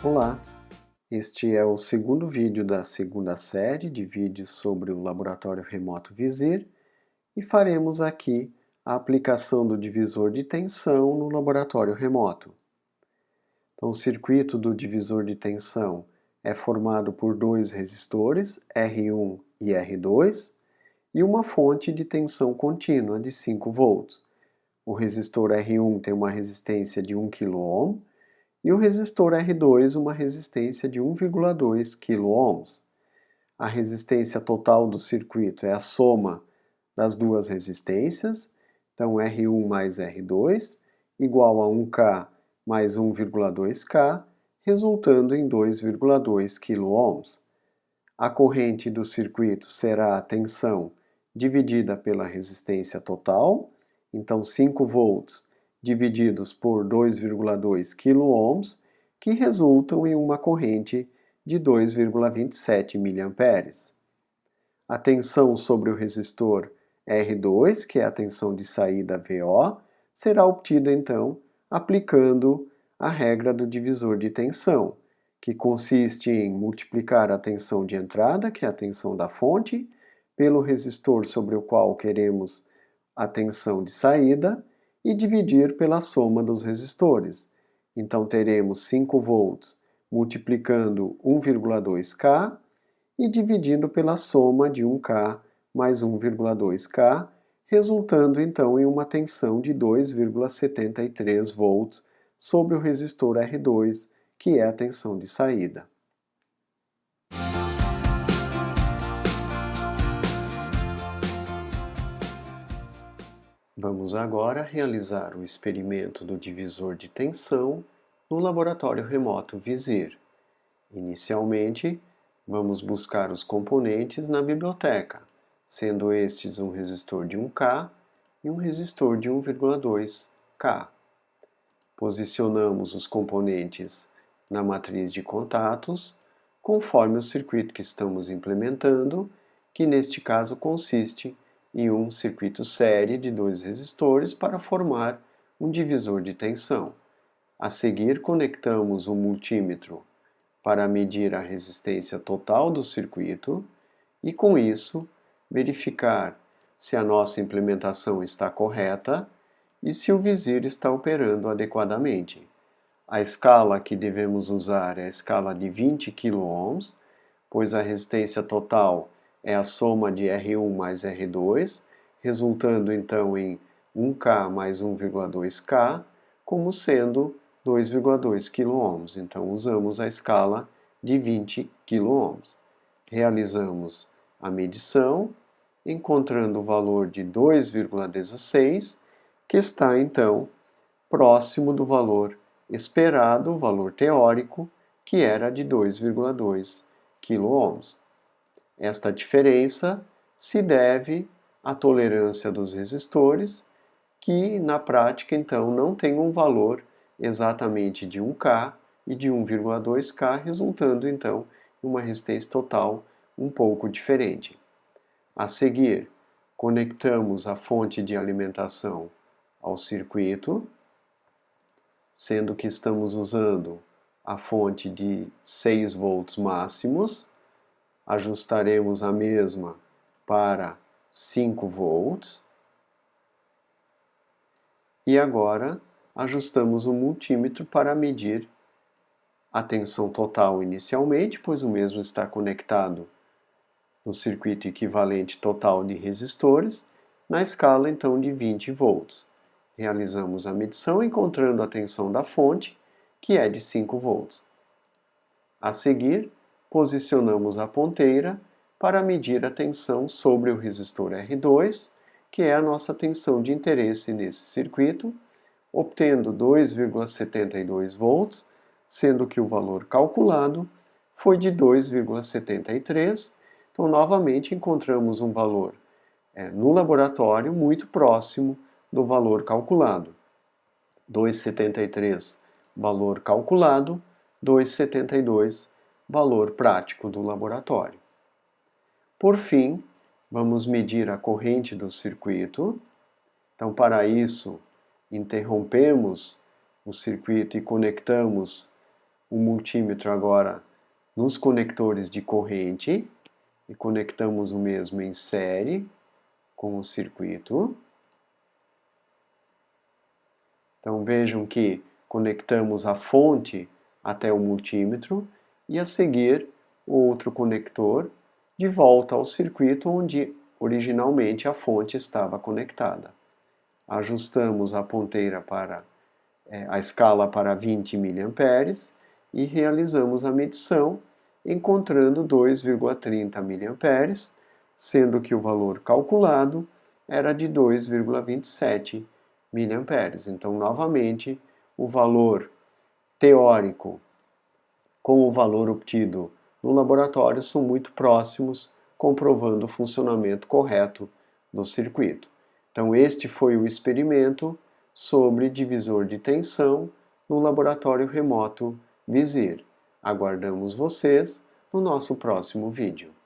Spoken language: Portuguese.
Olá, este é o segundo vídeo da segunda série de vídeos sobre o Laboratório Remoto Vizir e faremos aqui a aplicação do divisor de tensão no laboratório remoto. Então, o circuito do divisor de tensão é formado por dois resistores, R1 e R2, e uma fonte de tensão contínua de 5 volts. O resistor R1 tem uma resistência de 1 kΩ e o resistor R2 uma resistência de 1,2 kΩ. A resistência total do circuito é a soma das duas resistências, então R1 mais R2 igual a 1K mais 1,2K, resultando em 2,2 kΩ. A corrente do circuito será a tensão dividida pela resistência total, então 5 volts divididos por 2,2 kΩ, que resultam em uma corrente de 2,27 mA. A tensão sobre o resistor R2, que é a tensão de saída VO, será obtida então aplicando a regra do divisor de tensão, que consiste em multiplicar a tensão de entrada, que é a tensão da fonte, pelo resistor sobre o qual queremos a tensão de saída e dividir pela soma dos resistores. Então teremos 5 volts multiplicando 1,2K e dividindo pela soma de 1K mais 1,2K, resultando então em uma tensão de 2,73 volts sobre o resistor R2, que é a tensão de saída. Vamos agora realizar o experimento do divisor de tensão no laboratório remoto Vizir. Inicialmente, vamos buscar os componentes na biblioteca, sendo estes um resistor de 1K e um resistor de 1,2K. Posicionamos os componentes na matriz de contatos, conforme o circuito que estamos implementando, que neste caso consiste em um circuito série de dois resistores para formar um divisor de tensão. A seguir, conectamos um multímetro para medir a resistência total do circuito e, com isso, verificar se a nossa implementação está correta e se o Vizir está operando adequadamente. A escala que devemos usar é a escala de 20 kΩ, pois a resistência total é a soma de R1 mais R2, resultando então em 1K mais 1,2K, como sendo 2,2 kΩ. Então usamos a escala de 20 kΩ. Realizamos a medição, encontrando o valor de 2,16, que está então próximo do valor esperado, o valor teórico, que era de 2,2 kΩ. Esta diferença se deve à tolerância dos resistores, que na prática então não tem um valor exatamente de 1K e de 1,2K, resultando então em uma resistência total um pouco diferente. A seguir, conectamos a fonte de alimentação ao circuito, sendo que estamos usando a fonte de 6 volts máximos. Ajustaremos a mesma para 5 volts. E agora ajustamos o multímetro para medir a tensão total inicialmente, pois o mesmo está conectado no circuito equivalente total de resistores, na escala então de 20 volts. Realizamos a medição encontrando a tensão da fonte, que é de 5 volts. A seguir, posicionamos a ponteira para medir a tensão sobre o resistor R2, que é a nossa tensão de interesse nesse circuito, obtendo 2,72 volts, sendo que o valor calculado foi de 2,73. Então, novamente, encontramos um valor no laboratório muito próximo do valor calculado. 2,73 valor calculado, 2,72 valor prático do laboratório. Por fim, vamos medir a corrente do circuito. Então, para isso, interrompemos o circuito e conectamos o multímetro agora nos conectores de corrente e conectamos o mesmo em série com o circuito. Então vejam que conectamos a fonte até o multímetro e a seguir o outro conector de volta ao circuito onde originalmente a fonte estava conectada. Ajustamos a ponteira para a escala para 20 mA e realizamos a medição, encontrando 2,30 mA, sendo que o valor calculado era de 2,27 mA. Então, novamente, o valor teórico com o valor obtido no laboratório são muito próximos, comprovando o funcionamento correto do circuito. Então, este foi o experimento sobre divisor de tensão no laboratório remoto Vizir. Aguardamos vocês no nosso próximo vídeo.